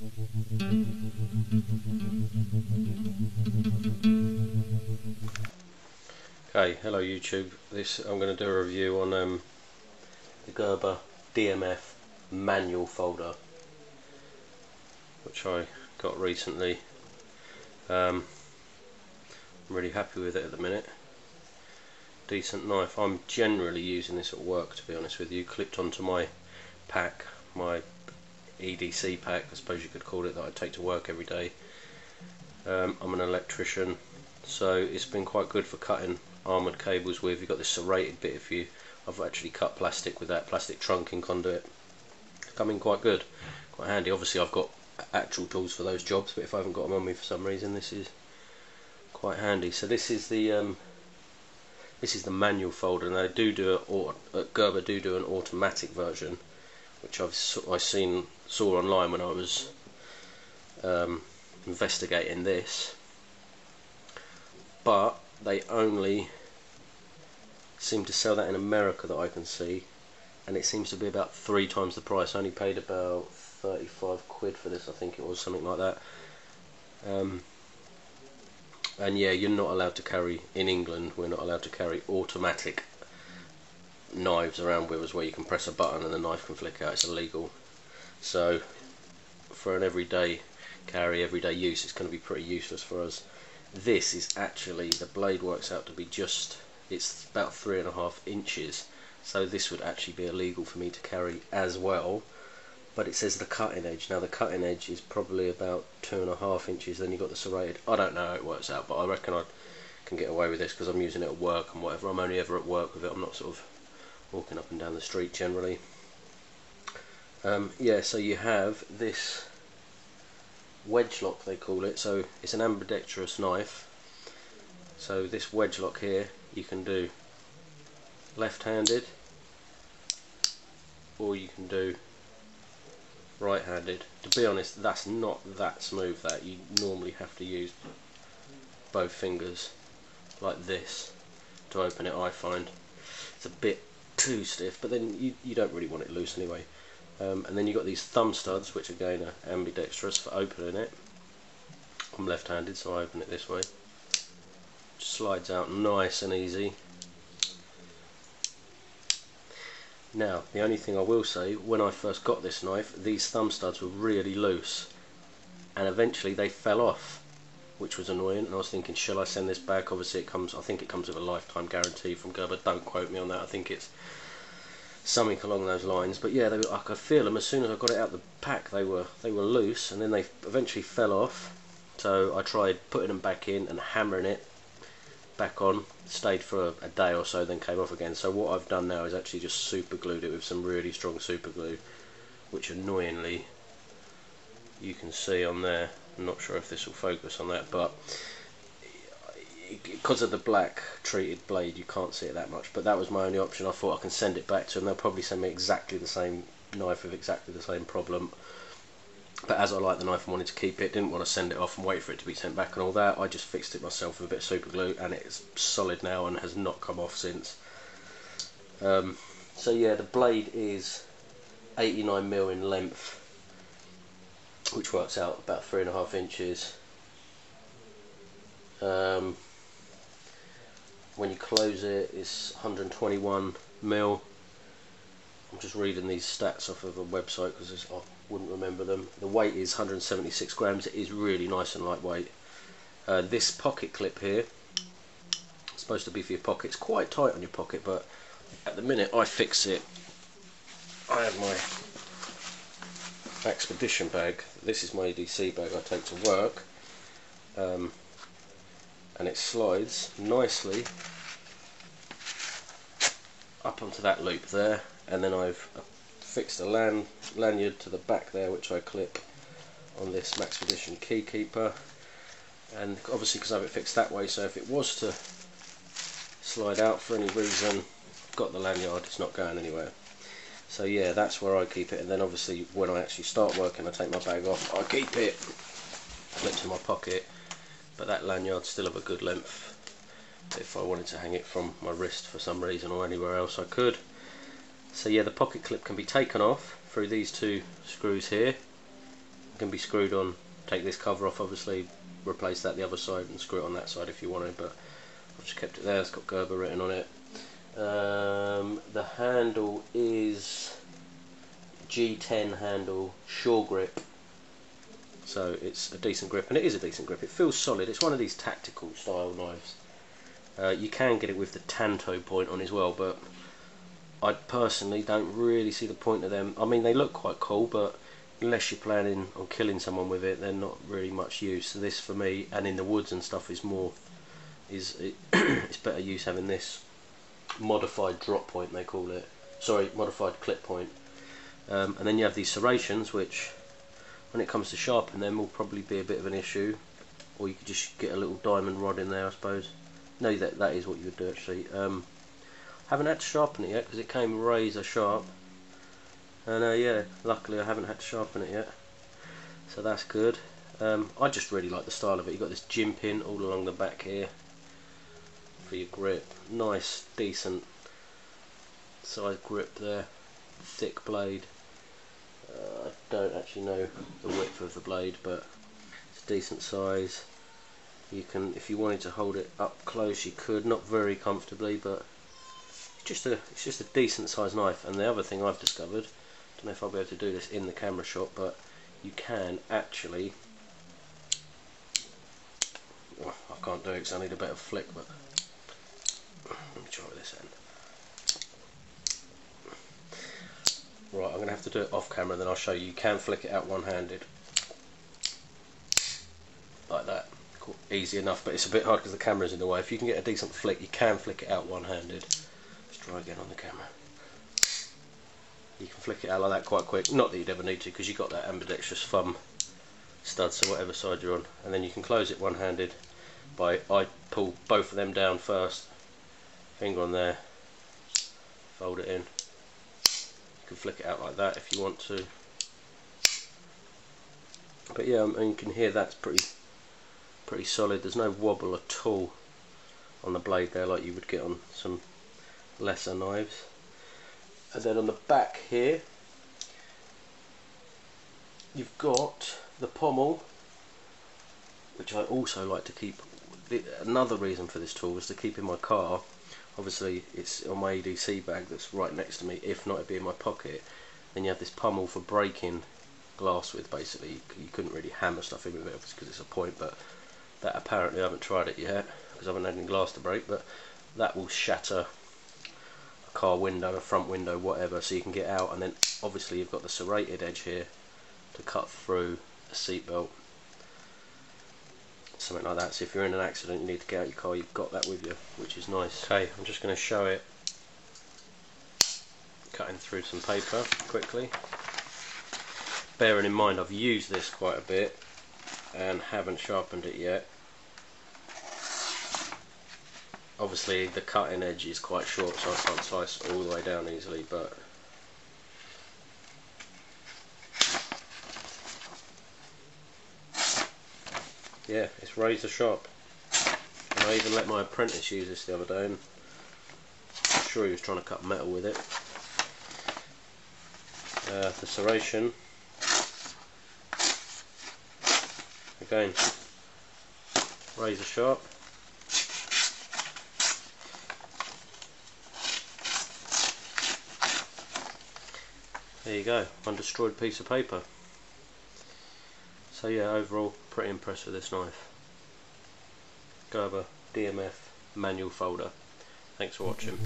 Okay, hello YouTube. I'm going to do a review on the Gerber DMF manual folder, which I got recently. I'm really happy with it at the minute. Decent knife. I'm generally using this at work, to be honest with you, clipped onto my pack, my EDC pack, I suppose you could call it, that I take to work every day. I'm an electrician, so it's been quite good for cutting armoured cables with. You've got this serrated bit. I've actually cut plastic with that, plastic trunking conduit. It's coming quite good, quite handy. Obviously I've got actual tools for those jobs, but if I haven't got them on me for some reason, this is quite handy. So this is the manual folder, and Gerber do an automatic version, which I saw online when I was investigating this, but they only seem to sell that in America that I can see, and it seems to be about 3 times the price. I only paid about 35 quid for this, I think it was, something like that. And yeah, you're not allowed to carry, in England, we're not allowed to carry automatic knives around with us where you can press a button and the knife can flick out. It's illegal. So for an everyday carry, everyday use, it's going to be pretty useless for us. This is actually, the blade works out to be it's about 3.5 inches, so this would actually be illegal for me to carry as well. But it says the cutting edge. Now the cutting edge is probably about 2.5 inches. Then you've got the serrated. I don't know how it works out, but I reckon I can get away with this because I'm using it at work and whatever. I'm only ever at work with it. I'm not sort of walking up and down the street generally. Yeah, so you have this wedge lock, they call it. So it's an ambidextrous knife. So this wedge lock here, you can do left-handed, or you can do right-handed. To be honest, that's not that smooth. That you normally have to use both fingers like this to open it. I find it's a bit too stiff, but then you don't really want it loose anyway. And then you've got these thumb studs, which again are ambidextrous for opening it. I'm left-handed, so I open it this way. Slides out nice and easy. Now, the only thing I will say, when I first got this knife, these thumb studs were really loose, and eventually they fell off, which was annoying. And I was thinking, shall I send this back? Obviously I think it comes with a lifetime guarantee from Gerber. Don't quote me on that. I think it's something along those lines. But yeah, I could feel them as soon as I got it out the pack. They were loose, and then they eventually fell off. So I tried putting them back in and hammering it back on. Stayed for a day or so, then came off again. So what I've done now is actually just super glued it with some really strong super glue, which annoyingly you can see on there. I'm not sure if this will focus on that, but because of the black treated blade you can't see it that much. But that was my only option. I thought I can send it back to them. They'll probably send me exactly the same knife with exactly the same problem. But as I like the knife and wanted to keep it, didn't want to send it off and wait for it to be sent back and all that, I just fixed it myself with a bit of super glue, and it's solid now and has not come off since. So yeah, the blade is 89mm in length, which works out about 3.5 inches. When you close it, it's 121mm. I'm just reading these stats off of a website because I wouldn't remember them. The weight is 176 grams. It is really nice and lightweight. This pocket clip here is supposed to be for your pocket. It's quite tight on your pocket, but at the minute I fix it. I have my expedition bag. This is my EDC bag I take to work, and it slides nicely up onto that loop there, and then I've fixed a lanyard to the back there, which I clip on this Maxpedition key keeper. And obviously because I have it fixed that way, so if it was to slide out for any reason, I've got the lanyard, it's not going anywhere. So yeah, that's where I keep it. And then obviously when I actually start working, I take my bag off, I keep it clipped to my pocket, but that lanyard's still of a good length. If I wanted to hang it from my wrist for some reason or anywhere else, I could. So yeah, the pocket clip can be taken off through these 2 screws here. can be screwed on. Take this cover off, obviously, replace that the other side and screw it on that side if you wanted, but I've just kept it there. It's got Gerber written on it. The handle is G10 handle, Shore Grip, so it's a decent grip, and it is a decent grip. It feels solid. It's one of these tactical style knives. You can get it with the Tanto point on as well, but I personally don't really see the point of them. I mean, they look quite cool, but unless you're planning on killing someone with it, they're not really much use. So this for me, and in the woods and stuff, is more it's better use having this modified drop point, they call it. Sorry, modified clip point. And then you have these serrations, which when it comes to sharpening them will probably be a bit of an issue, or you could just get a little diamond rod in there, I suppose. No, that is what you would do actually. Haven't had to sharpen it yet because it came razor sharp, and yeah, luckily I haven't had to sharpen it yet, so that's good. I just really like the style of it. You've got this gym pin all along the back here for your grip. Nice, decent size grip there. Thick blade. I don't actually know the width of the blade, but it's a decent size. You can, if you wanted to hold it up close, you could. Not very comfortably, but it's just a decent size knife. And the other thing I've discovered, I don't know if I'll be able to do this in the camera shot, but you can actually, oh, I can't do it because I need a better flick, but let me try with this end. Right, I'm going to have to do it off camera, then I'll show you. You can flick it out one-handed, like that. Cool. Easy enough, but it's a bit hard because the camera's in the way. If you can get a decent flick, you can flick it out one-handed. Let's try again on the camera. You can flick it out like that quite quick. Not that you'd ever need to, because you've got that ambidextrous thumb stud, so whatever side you're on. And then you can close it one-handed by, I pull both of them down first, finger on there, fold it in. You can flick it out like that if you want to. But yeah, and you can hear that's pretty solid. There's no wobble at all on the blade there like you would get on some lesser knives. And then on the back here you've got the pommel, which I also like to keep. Another reason for this tool is to keep in my car. Obviously it's on my EDC bag that's right next to me. If not, it'd be in my pocket. Then you have this pommel for breaking glass with. Basically you couldn't really hammer stuff in with it because it's a point, but that apparently I haven't tried it yet because I haven't had any glass to break, but that will shatter a car window, a front window, whatever, so you can get out. And then obviously you've got the serrated edge here to cut through a seatbelt, something like that. So if you're in an accident, you need to get out your car, you've got that with you, which is nice. Okay, I'm just going to show it cutting through some paper quickly. Bearing in mind I've used this quite a bit and haven't sharpened it yet. Obviously the cutting edge is quite short, so I can't slice all the way down easily, but yeah, it's razor sharp. And I even let my apprentice use this the other day, and I'm sure he was trying to cut metal with it. The serration, again, razor sharp. There you go, undestroyed piece of paper. So yeah, overall pretty impressed with this knife. Gerber DMF manual folder. Thanks for watching.